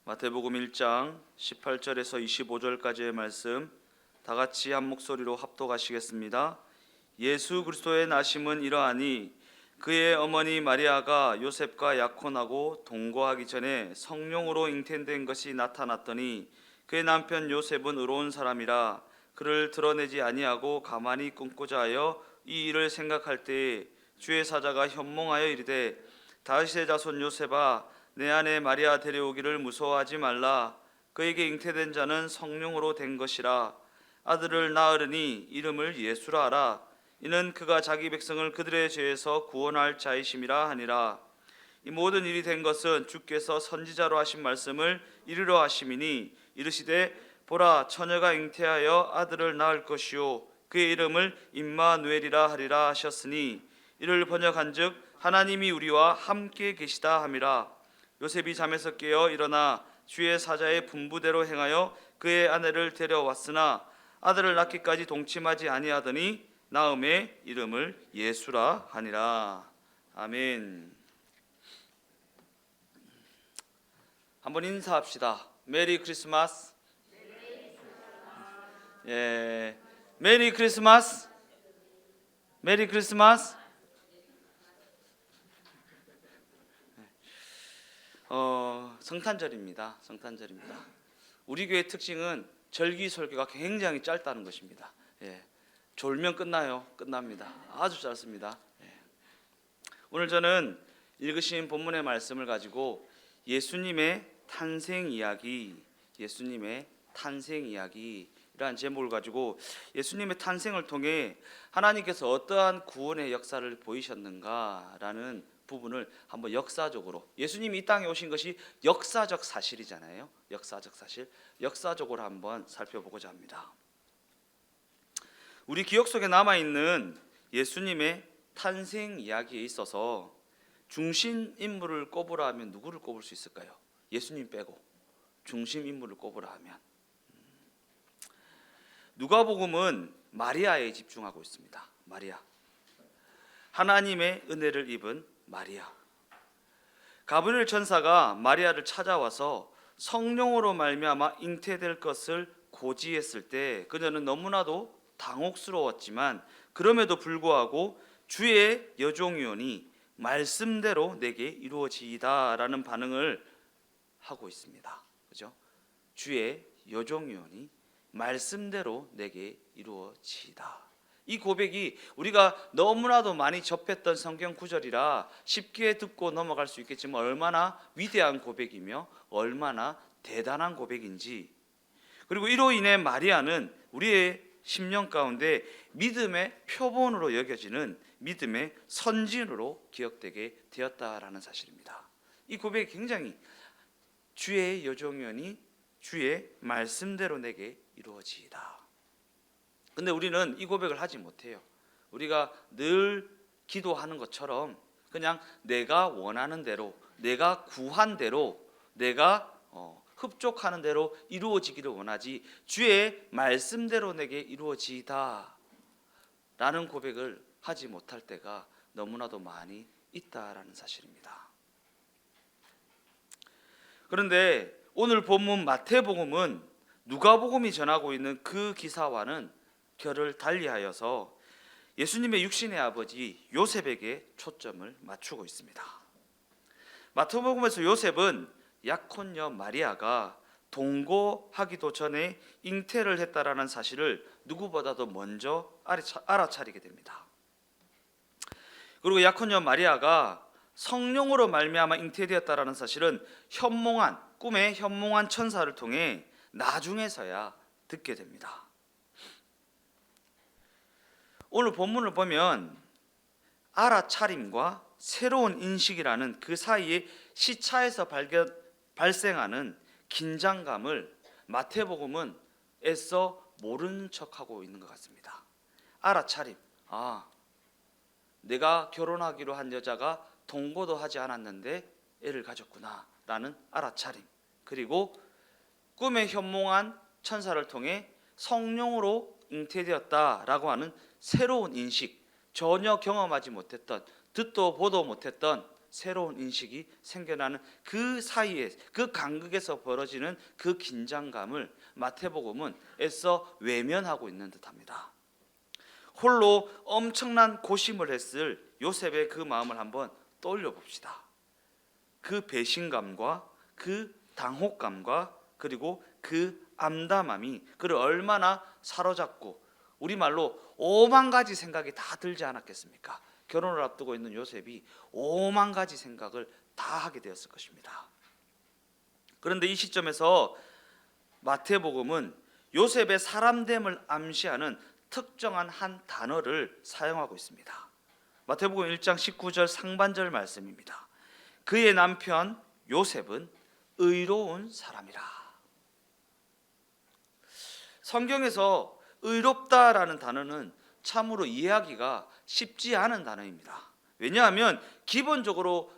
마태복음 1장 18절에서 25절까지의 말씀 다 같이 한 목소리로 합독하시겠습니다. 예수 그리스도의 나심은 이러하니 그의 어머니 마리아가 요셉과 약혼하고 동거하기 전에 성령으로 잉태된 것이 나타났더니 그의 남편 요셉은 의로운 사람이라 그를 드러내지 아니하고 가만히 꿈꾸자 하여 이 일을 생각할 때에 주의 사자가 현몽하여 이르되 다윗의 자손 요셉아 내 아내 마리아 데려오기를 무서워하지 말라. 그에게 잉태된 자는 성령으로 된 것이라. 아들을 낳으리니 이름을 예수라 하라. 이는 그가 자기 백성을 그들의 죄에서 구원할 자이심이라 하니라. 이 모든 일이 된 것은 주께서 선지자로 하신 말씀을 이루려 하심이니 이르시되 보라 처녀가 잉태하여 아들을 낳을 것이요 그의 이름을 임마누엘이라 하리라 하셨으니 이를 번역한즉 하나님이 우리와 함께 계시다 함이라. 요셉이 잠에서 깨어 일어나 주의 사자의 분부대로 행하여 그의 아내를 데려왔으나 아들을 낳기까지 동침하지 아니하더니 낳음에 이름을 예수라 하니라. 아멘. 한번 인사합시다. 메리 크리스마스. 예, 메리 크리스마스. 메리 크리스마스. 성탄절입니다. 성탄절입니다. 우리 교회 특징은 절기 설교가 굉장히 짧다는 것입니다. 예, 졸면 끝나요. 끝납니다. 아주 짧습니다. 예. 오늘 저는 읽으신 본문의 말씀을 가지고 예수님의 탄생 이야기, 예수님의 탄생 이야기라는 제목을 가지고 예수님의 탄생을 통해 하나님께서 어떠한 구원의 역사를 보이셨는가라는 부분을 한번 역사적으로, 예수님이 이 땅에 오신 것이 역사적 사실이잖아요. 역사적 사실, 역사적으로 한번 살펴보고자 합니다. 우리 기억 속에 남아있는 예수님의 탄생 이야기에 있어서 중심 인물을 꼽으라 하면 누구를 꼽을 수 있을까요? 예수님 빼고 중심 인물을 꼽으라 하면 누가복음은 마리아에 집중하고 있습니다. 마리아, 하나님의 은혜를 입은 마리아. 가브리엘 천사가 마리아를 찾아와서 성령으로 말미암아 잉태될 것을 고지했을 때 그녀는 너무나도 당혹스러웠지만 그럼에도 불구하고 주의 여종이오니 말씀대로 내게 이루어지이다라는 반응을 하고 있습니다. 그죠? 주의 여종이오니 말씀대로 내게 이루어지이다. 이 고백이 우리가 너무나도 많이 접했던 성경 구절이라 쉽게 듣고 넘어갈 수 있겠지만 얼마나 위대한 고백이며 얼마나 대단한 고백인지, 그리고 이로 인해 마리아는 우리의 심령 가운데 믿음의 표본으로 여겨지는 믿음의 선진으로 기억되게 되었다라는 사실입니다. 이 고백이 굉장히 주의 여종이오니 주의 말씀대로 내게 이루어지이다. 근데 우리는 이 고백을 하지 못해요. 우리가 늘 기도하는 것처럼 그냥 내가 원하는 대로, 내가 구한 대로, 내가 흡족하는 대로 이루어지기를 원하지 주의 말씀대로 내게 이루어지이다 라는 고백을 하지 못할 때가 너무나도 많이 있다라는 사실입니다. 그런데 오늘 본문 마태복음은 누가복음이 전하고 있는 그 기사와는 결을 달리하여서 예수님의 육신의 아버지 요셉에게 초점을 맞추고 있습니다. 마태복음에서 요셉은 약혼녀 마리아가 동거하기도 전에 잉태를 했다라는 사실을 누구보다도 먼저 알아차리게 됩니다. 그리고 약혼녀 마리아가 성령으로 말미암아 잉태되었다라는 사실은 꿈에 현몽한 천사를 통해 나중에서야 듣게 됩니다. 오늘 본문을 보면 알아차림과 새로운 인식이라는 그 사이에 시차에서 발생하는 긴장감을 마태복음은 애써 모르는 척하고 있는 것 같습니다. 알아차림, 내가 결혼하기로 한 여자가 동거도 하지 않았는데 애를 가졌구나 라는 알아차림, 그리고 꿈에 현몽한 천사를 통해 성령으로 잉태되었다라고 하는 새로운 인식, 전혀 경험하지 못했던, 듣도 보도 못했던 새로운 인식이 생겨나는 그 사이에, 그 간극에서 벌어지는 그 긴장감을 마태복음은 애써 외면하고 있는 듯합니다. 홀로 엄청난 고심을 했을 요셉의 그 마음을 한번 떠올려 봅시다. 그 배신감과 그 당혹감과 그리고 그 암담함이 그를 얼마나 사로잡고, 우리말로 5만 가지 생각이 다 들지 않았겠습니까? 결혼을 앞두고 있는 요셉이 5만 가지 생각을 다 하게 되었을 것입니다. 그런데 이 시점에서 마태복음은 요셉의 사람됨을 암시하는 특정한 한 단어를 사용하고 있습니다. 마태복음 1장 19절 상반절 말씀입니다. 그의 남편 요셉은 의로운 사람이라. 성경에서 의롭다라는 단어는 참으로 이해하기가 쉽지 않은 단어입니다. 왜냐하면 기본적으로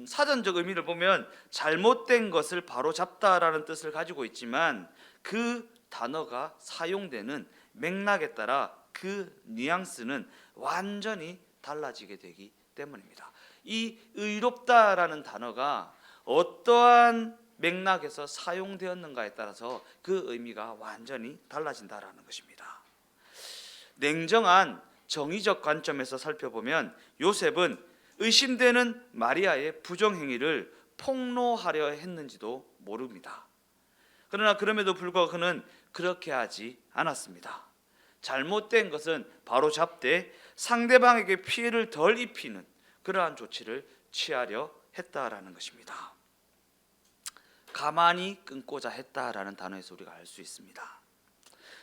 사전적 의미를 보면 잘못된 것을 바로잡다라는 뜻을 가지고 있지만, 그 단어가 사용되는 맥락에 따라 그 뉘앙스는 완전히 달라지게 되기 때문입니다. 이 의롭다라는 단어가 어떠한 맥락에서 사용되었는가에 따라서 그 의미가 완전히 달라진다라는 것입니다. 냉정한 정의적 관점에서 살펴보면 요셉은 의심되는 마리아의 부정행위를 폭로하려 했는지도 모릅니다. 그러나 그럼에도 불구하고 그는 그렇게 하지 않았습니다. 잘못된 것은 바로 잡되 상대방에게 피해를 덜 입히는 그러한 조치를 취하려 했다라는 것입니다. 가만히 끊고자 했다라는 단어에서 우리가 알 수 있습니다.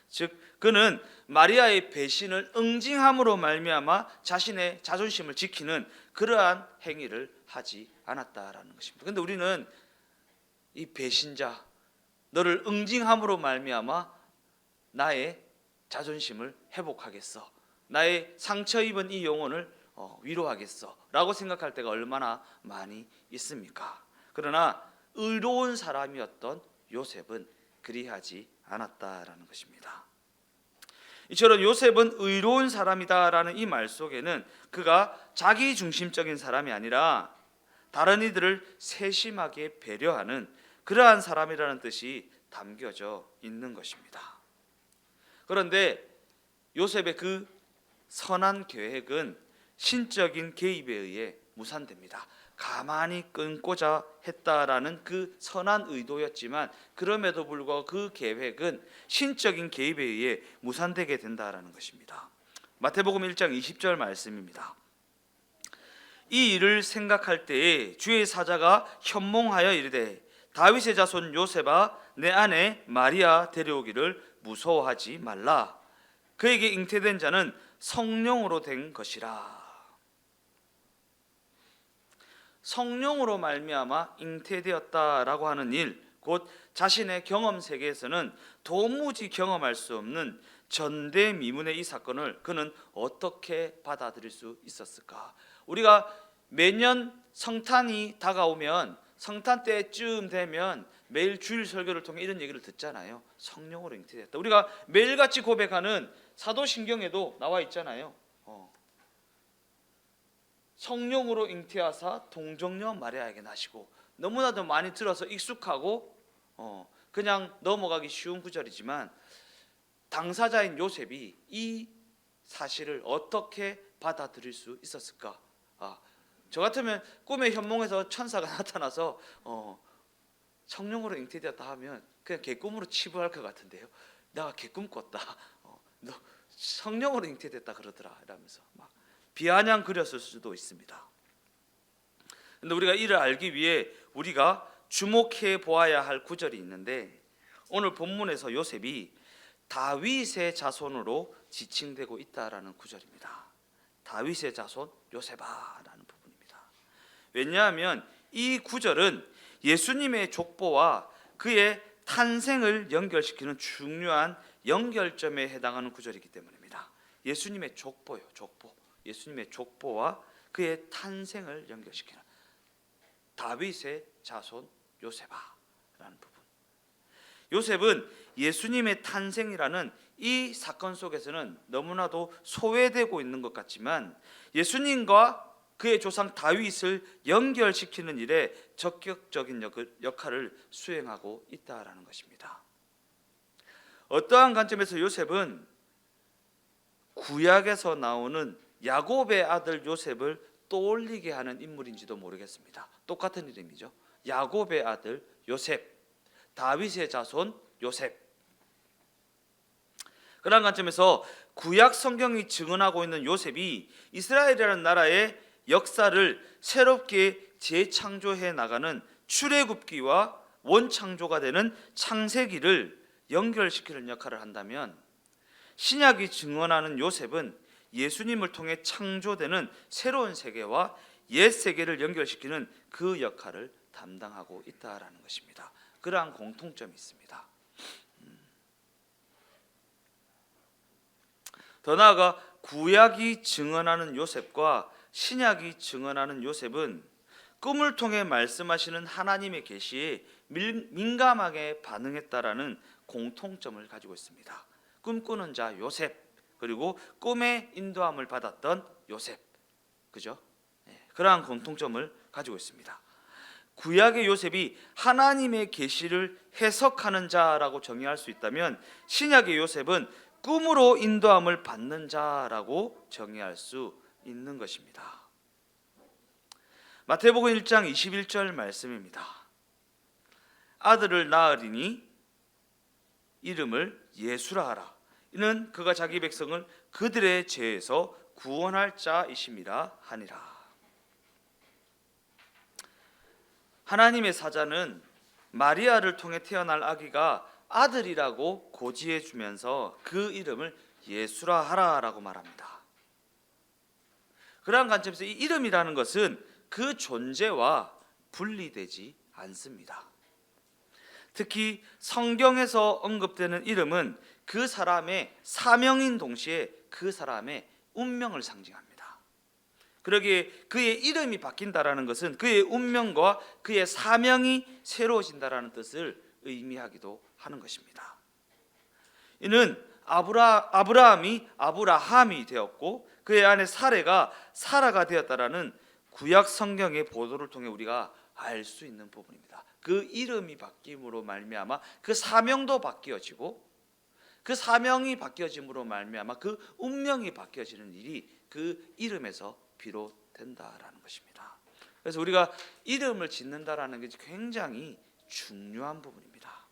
즉 그는 마리아의 배신을 응징함으로 말미암아 자신의 자존심을 지키는 그러한 행위를 하지 않았다라는 것입니다. 그런데 우리는 이 배신자, 너를 응징함으로 말미암아 나의 자존심을 회복하겠어, 나의 상처 입은 이 영혼을 위로하겠어 라고 생각할 때가 얼마나 많이 있습니까? 그러나 의로운 사람이었던 요셉은 그리하지 않았다라는 것입니다. 이처럼 요셉은 의로운 사람이다라는 이 말 속에는 그가 자기 중심적인 사람이 아니라 다른 이들을 세심하게 배려하는 그러한 사람이라는 뜻이 담겨져 있는 것입니다. 그런데 요셉의 그 선한 계획은 신적인 개입에 의해 무산됩니다. 가만히 끊고자 했다라는 그 선한 의도였지만 그럼에도 불구하고 그 계획은 신적인 개입에 의해 무산되게 된다라는 것입니다. 마태복음 1장 20절 말씀입니다. 이 일을 생각할 때에 주의 사자가 현몽하여 이르되 다윗의 자손 요셉아 내 아내 마리아 데려오기를 무서워하지 말라. 그에게 잉태된 자는 성령으로 된 것이라. 성령으로 말미암아 잉태되었다라고 하는 일, 곧 자신의 경험 세계에서는 도무지 경험할 수 없는 전대미문의 이 사건을 그는 어떻게 받아들일 수 있었을까? 우리가 매년 성탄이 다가오면 성탄 때쯤 되면 매일 주일 설교를 통해 이런 얘기를 듣잖아요. 성령으로 잉태됐다. 우리가 매일같이 고백하는 사도신경에도 나와 있잖아요. 성령으로 잉태하사 동정녀 마리아에게 나시고. 너무나도 많이 들어서 익숙하고 그냥 넘어가기 쉬운 구절이지만 당사자인 요셉이 이 사실을 어떻게 받아들일 수 있었을까? 저 같으면 꿈의 현몽에서 천사가 나타나서 성령으로 잉태되었다 하면 그냥 개꿈으로 치부할 것 같은데요. 내가 개꿈 꿨다. 너 성령으로 잉태됐다 그러더라 이러면서 막 비아냥 그렸을 수도 있습니다. 그런데 우리가 이를 알기 위해 우리가 주목해 보아야 할 구절이 있는데, 오늘 본문에서 요셉이 다윗의 자손으로 지칭되고 있다라는 구절입니다. 다윗의 자손 요셉아라는 부분입니다. 왜냐하면 이 구절은 예수님의 족보와 그의 탄생을 연결시키는 중요한 연결점에 해당하는 구절이기 때문입니다. 예수님의 족보요, 족보. 예수님의 족보와 그의 탄생을 연결시키는 다윗의 자손 요셉아라는 부분. 요셉은 예수님의 탄생이라는 이 사건 속에서는 너무나도 소외되고 있는 것 같지만 예수님과 그의 조상 다윗을 연결시키는 일에 적극적인 역할을 수행하고 있다라는 것입니다. 어떠한 관점에서 요셉은 구약에서 나오는 야곱의 아들 요셉을 떠올리게 하는 인물인지도 모르겠습니다. 똑같은 이름이죠. 야곱의 아들 요셉, 다윗의 자손 요셉. 그런 관점에서 구약 성경이 증언하고 있는 요셉이 이스라엘이라는 나라의 역사를 새롭게 재창조해 나가는 출애굽기와 원창조가 되는 창세기를 연결시키는 역할을 한다면, 신약이 증언하는 요셉은 예수님을 통해 창조되는 새로운 세계와 옛 세계를 연결시키는 그 역할을 담당하고 있다라는 것입니다. 그러한 공통점이 있습니다. 더 나아가 구약이 증언하는 요셉과 신약이 증언하는 요셉은 꿈을 통해 말씀하시는 하나님의 계시에 민감하게 반응했다라는 공통점을 가지고 있습니다. 꿈꾸는 자 요셉, 그리고 꿈의 인도함을 받았던 요셉, 그죠? 그러한 공통점을 가지고 있습니다. 구약의 요셉이 하나님의 계시를 해석하는 자라고 정의할 수 있다면, 신약의 요셉은 꿈으로 인도함을 받는 자라고 정의할 수 있는 것입니다. 마태복음 1장 21절 말씀입니다. 아들을 낳으리니 이름을 예수라 하라. 이는 그가 자기 백성을 그들의 죄에서 구원할 자이심이라 하니라. 하나님의 사자는 마리아를 통해 태어날 아기가 아들이라고 고지해 주면서 그 이름을 예수라 하라라고 말합니다. 그러한 관점에서 이 이름이라는 것은 그 존재와 분리되지 않습니다. 특히 성경에서 언급되는 이름은 그 사람의 사명인 동시에 그 사람의 운명을 상징합니다. 그러기에 그의 이름이 바뀐다라는 것은 그의 운명과 그의 사명이 새로워진다라는 뜻을 의미하기도 하는 것입니다. 이는 아브라함이 아브라함이 되었고 그의 아내 사레가 사라가 되었다라는 구약 성경의 보도를 통해 우리가 알 수 있는 부분입니다. 그 이름이 바뀜으로 말미암아 그 사명도 바뀌어지고, 그 사명이 바뀌어짐으로 말미암아 그 운명이 바뀌어지는 일이 그 이름에서 비롯된다라는 것입니다. 그래서 우리가 이름을 짓는다라는 것이 굉장히 중요한 부분입니다.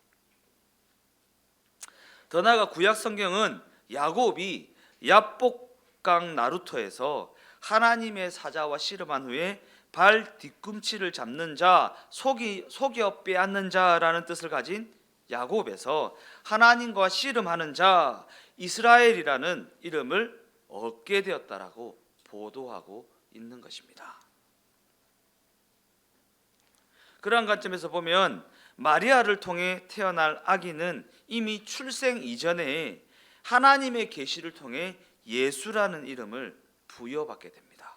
더 나아가 구약 성경은 야곱이 야복강 나루터에서 하나님의 사자와 씨름한 후에 발 뒤꿈치를 잡는 자, 속여 빼앗는 자라는 뜻을 가진 야곱에서 하나님과 씨름하는 자 이스라엘이라는 이름을 얻게 되었다라고 보도하고 있는 것입니다. 그러한 관점에서 보면 마리아를 통해 태어날 아기는 이미 출생 이전에 하나님의 계시를 통해 예수라는 이름을 부여받게 됩니다.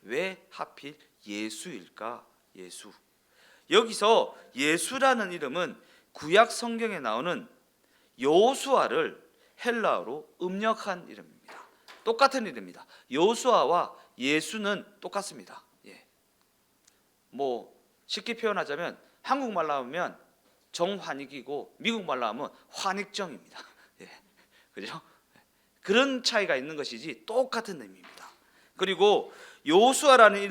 왜 하필 예수일까? 예수. 여기서 예수라는 이름은 구약 성경에 나오는 여호수아를 헬라어로 음력한 이름입니다. 똑같은 이름입니다. 여호수아와 예수는 똑같습니다. 쉽게 표현하자면 한국말로 하면 정환익이고 미국말로 하면 환익정입니다. 그죠? 그런 차이가 있는 것이지 똑같은 의미입니다. 그리고 여호수아라는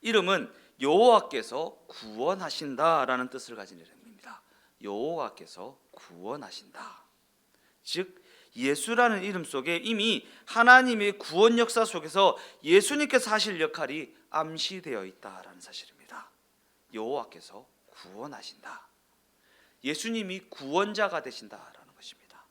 이름은 여호와께서 구원하신다라는 뜻을 가진 이름입니다. 여호와께서 구원하신다. 즉 예수라는 이름 속에 이미 하나님의 구원 역사 속에서 예수님께서 하실 역할이 암시되어 있다라는 사실입니다. 여호와께서 구원하신다. 예수님이 구원자가 되신다라는 것입니다.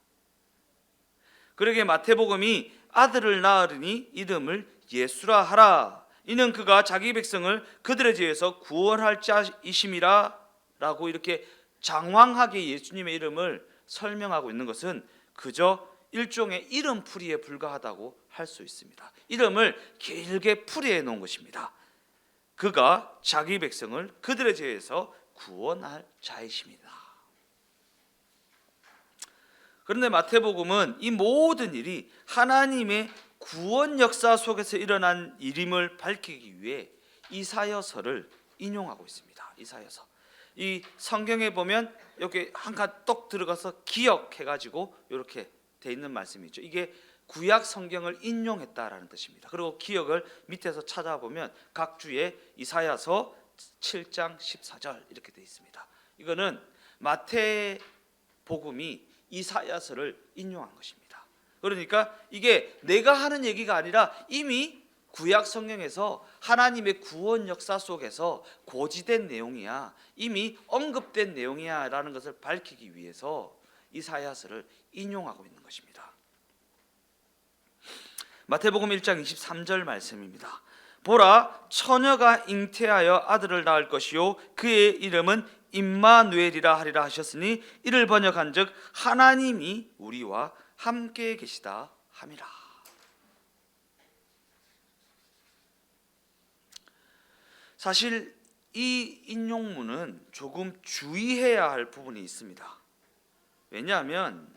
그러기에 마태복음이 아들을 낳으리니 이름을 예수라 하라. 이는 그가 자기 백성을 그들의 죄에서 구원할 자이심이라 라고 이렇게 장황하게 예수님의 이름을 설명하고 있는 것은 그저 일종의 이름풀이에 불과하다고 할 수 있습니다. 이름을 길게 풀이해 놓은 것입니다. 그가 자기 백성을 그들의 죄에서 구원할 자이심이다. 그런데 마태복음은 이 모든 일이 하나님의 구원 역사 속에서 일어난 일임을 밝히기 위해 이사야서를 인용하고 있습니다. 이사야서. 이 성경에 보면 여기 한 칸 똑 들어가서 기억해가지고 이렇게 돼 있는 말씀이죠. 이게 구약 성경을 인용했다라는 뜻입니다. 그리고 기억을 밑에서 찾아보면 각 주에 이사야서 7장 14절 이렇게 돼 있습니다. 이거는 마태 복음이 이사야서를 인용한 것입니다. 그러니까 이게 내가 하는 얘기가 아니라 이미 구약 성경에서 하나님의 구원 역사 속에서 고지된 내용이야, 이미 언급된 내용이야 라는 것을 밝히기 위해서 이사야서를 인용하고 있는 것입니다. 마태복음 1장 23절 말씀입니다. 보라, 처녀가 잉태하여 아들을 낳을 것이요 그의 이름은 임마누엘이라 하리라 하셨으니 이를 번역한즉 하나님이 우리와 함께 계시다 함이라. 사실 이 인용문은 조금 주의해야 할 부분이 있습니다. 왜냐하면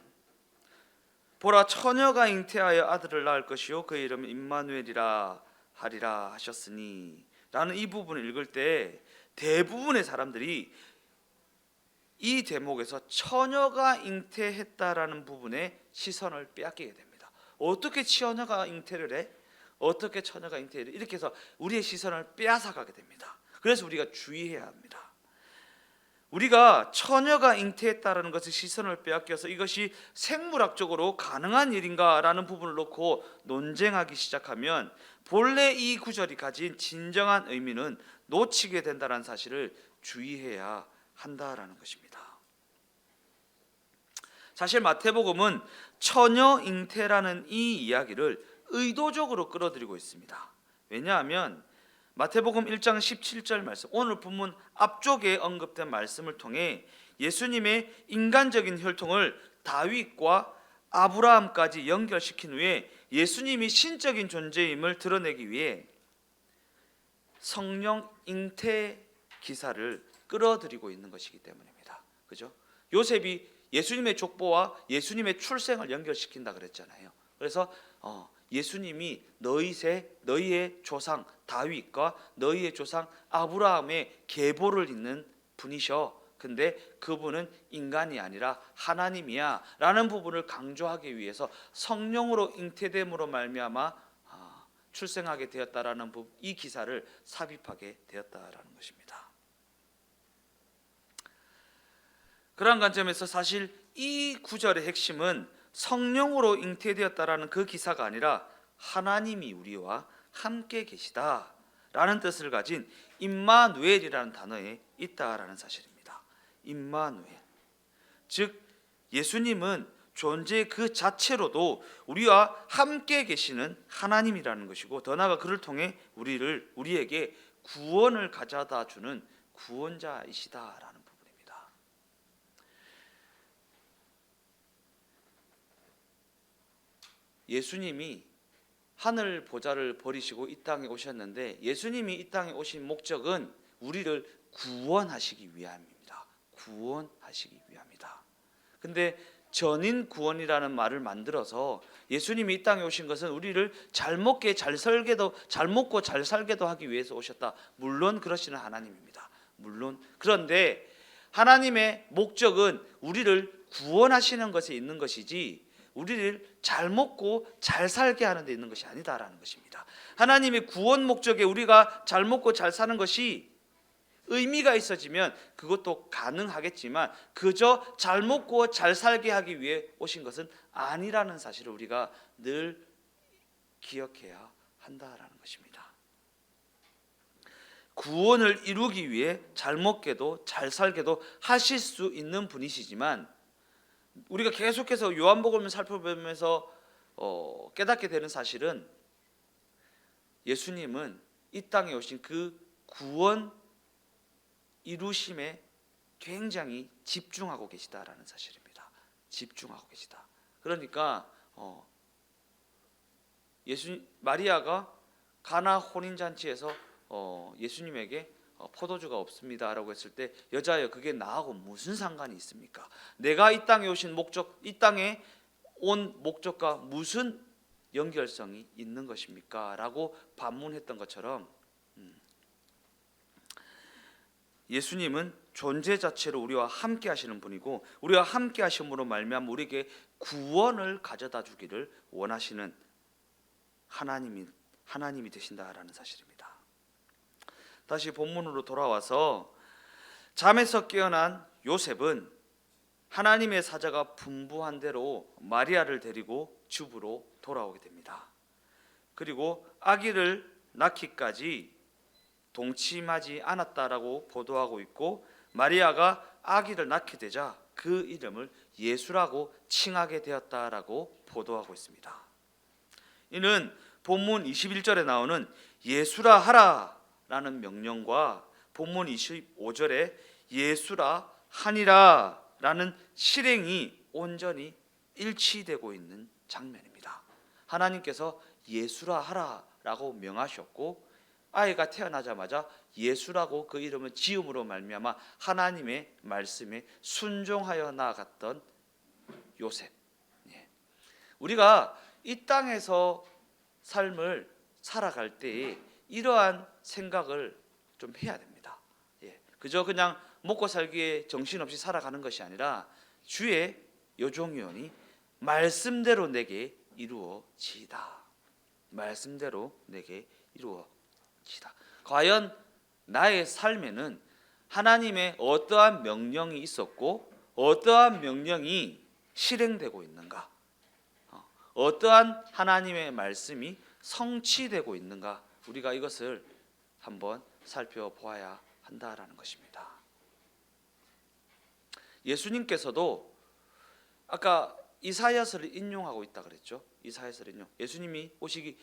보라, 처녀가 잉태하여 아들을 낳을 것이요 그의 이름은 임마누엘이라 하리라 하셨으니 라는 이 부분을 읽을 때 대부분의 사람들이 이 대목에서 처녀가 잉태했다라는 부분에 시선을 빼앗기게 됩니다. 어떻게 처녀가 잉태를 해? 어떻게 처녀가 잉태를 해? 이렇게 해서 우리의 시선을 빼앗아가게 됩니다. 그래서 우리가 주의해야 합니다. 우리가 처녀가 잉태했다라는 것에 시선을 빼앗겨서 이것이 생물학적으로 가능한 일인가라는 부분을 놓고 논쟁하기 시작하면 본래 이 구절이 가진 진정한 의미는 놓치게 된다는 사실을 주의해야 한다라는 것입니다. 사실 마태복음은 처녀 잉태라는 이 이야기를 의도적으로 끌어들이고 있습니다. 왜냐하면 마태복음 1장 17절 말씀, 오늘 본문 앞쪽에 언급된 말씀을 통해 예수님의 인간적인 혈통을 다윗과 아브라함까지 연결시킨 후에 예수님이 신적인 존재임을 드러내기 위해 성령 잉태 기사를 끌어들이고 있는 것이기 때문입니다. 그죠? 요셉이 예수님의 족보와 예수님의 출생을 연결시킨다 그랬잖아요. 그래서 예수님이 너희의 조상 다윗과 너희의 조상 아브라함의 계보를 잇는 분이셔. 근데 그분은 인간이 아니라 하나님이야 라는 부분을 강조하기 위해서 성령으로 잉태됨으로 말미암아 출생하게 되었다라는 이 기사를 삽입하게 되었다라는 것입니다. 그러한 관점에서 사실 이 구절의 핵심은 성령으로 잉태되었다라는 그 기사가 아니라 하나님이 우리와 함께 계시다라는 뜻을 가진 임마누엘이라는 단어에 있다라는 사실입니다. 임마누엘, 즉 예수님은 존재 그 자체로도 우리와 함께 계시는 하나님이라는 것이고, 더 나아가 그를 통해 우리에게 구원을 가져다 주는 구원자이시다라는 부분입니다. 예수님이 하늘 보좌를 버리시고 이 땅에 오셨는데, 예수님이 이 땅에 오신 목적은 우리를 구원하시기 위함입니다. 구원하시기 위함이다. 근데 전인 구원이라는 말을 만들어서 예수님이 이 땅에 오신 것은 우리를 잘 먹고 잘 살게도 하기 위해서 오셨다. 물론 그러시는 하나님입니다. 물론 그런데 하나님의 목적은 우리를 구원하시는 것에 있는 것이지 우리를 잘 먹고 잘 살게 하는 데 있는 것이 아니다라는 것입니다. 하나님의 구원 목적에 우리가 잘 먹고 잘 사는 것이 의미가 있어지면 그것도 가능하겠지만 그저 잘 먹고 잘 살게 하기 위해 오신 것은 아니라는 사실을 우리가 늘 기억해야 한다라는 것입니다. 구원을 이루기 위해 잘 먹게도 잘 살게도 하실 수 있는 분이시지만, 우리가 계속해서 요한복음을 살펴보면서 깨닫게 되는 사실은 예수님은 이 땅에 오신 그 구원 이루심에 굉장히 집중하고 계시다라는 사실입니다. 집중하고 계시다. 그러니까 마리아가 가나 혼인잔치에서 예수님에게 포도주가 없습니다라고 했을 때, 여자여 그게 나하고 무슨 상관이 있습니까? 내가 이 땅에 오신 목적, 이 땅에 온 목적과 무슨 연결성이 있는 것입니까? 라고 반문했던 것처럼 예수님은 존재 자체로 우리와 함께 하시는 분이고 우리와 함께 하심으로 말미암아 우리에게 구원을 가져다 주기를 원하시는 하나님이 되신다라는 사실입니다. 다시 본문으로 돌아와서 잠에서 깨어난 요셉은 하나님의 사자가 분부한 대로 마리아를 데리고 집으로 돌아오게 됩니다. 그리고 아기를 낳기까지 동침하지 않았다라고 보도하고 있고 마리아가 아기를 낳게 되자 그 이름을 예수라고 칭하게 되었다라고 보도하고 있습니다. 이는 본문 21절에 나오는 예수라 하라라는 명령과 본문 25절에 예수라 하니라 라는 실행이 온전히 일치되고 있는 장면입니다. 하나님께서 예수라 하라라고 명하셨고 아이가 태어나자마자 예수라고 그 이름을 지음으로 말미암아 하나님의 말씀에 순종하여 나아갔던 요셉. 우리가 이 땅에서 삶을 살아갈 때에 이러한 생각을 좀 해야 됩니다. 그저 그냥 먹고 살기에 정신없이 살아가는 것이 아니라 주의 요종이오니 말씀대로 내게 이루어지이다. 말씀대로 내게 이루어지이다. 과연 나의 삶에는 하나님의 어떠한 명령이 있었고 어떠한 명령이 실행되고 있는가? 어떠한 하나님의 말씀이 성취되고 있는가? 우리가 이것을 한번 살펴보아야 한다라는 것입니다. 예수님께서도 아까 이사야서를 인용하고 있다 그랬죠. 이사야서를 인용. 예수님이 오시기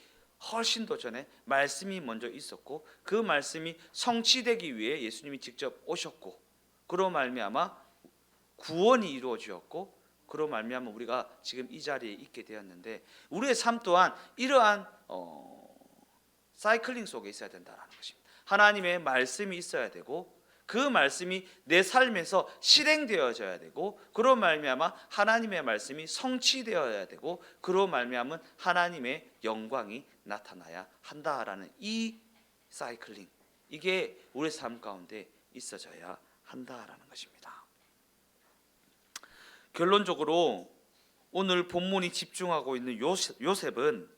훨씬 더 전에 말씀이 먼저 있었고 그 말씀이 성취되기 위해 예수님이 직접 오셨고 그로 말미암아 구원이 이루어지었고 그로 말미암아 우리가 지금 이 자리에 있게 되었는데 우리의 삶 또한 이러한 사이클링 속에 있어야 된다는 것입니다. 하나님의 말씀이 있어야 되고 그 말씀이 내 삶에서 실행되어져야 되고 그로 말미암아 하나님의 말씀이 성취되어야 되고 그로 말미암은 하나님의 영광이 나타나야 한다라는 이 사이클링, 이게 우리 삶 가운데 있어져야 한다라는 것입니다. 결론적으로 오늘 본문이 집중하고 있는 요셉은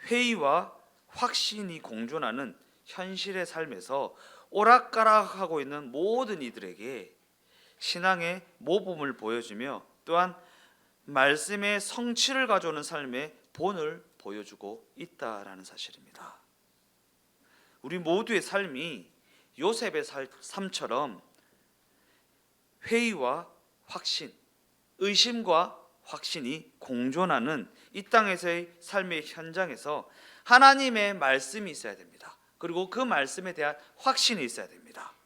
회의와 확신이 공존하는 현실의 삶에서 오락가락하고 있는 모든 이들에게 신앙의 모범을 보여주며 또한 말씀의 성취를 가져오는 삶의 본을 보여주고 있다라는 사실입니다. 우리 모두의 삶이 요셉의 삶처럼 회의와 확신, 의심과 확신이 공존하는 이 땅에서의 삶의 현장에서 하나님의 말씀이 있어야 됩니다. 그리고 그 말씀에 대한 확신이 있어야 됩니다.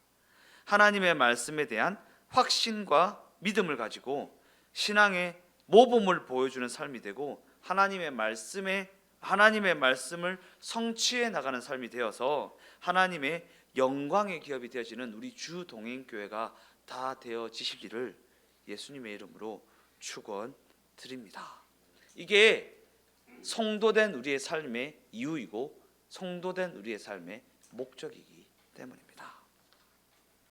하나님의 말씀에 대한 확신과 믿음을 가지고 신앙의 모범을 보여주는 삶이 되고 하나님의 말씀을 성취해 나가는 삶이 되어서 하나님의 영광의 기업이 되어지는 우리 주 동행교회가 다 되어지시기를 예수님의 이름으로 축원드립니다. 이게 성도된 우리의 삶의 이유이고 성도된 우리의 삶의 목적이기 때문입니다.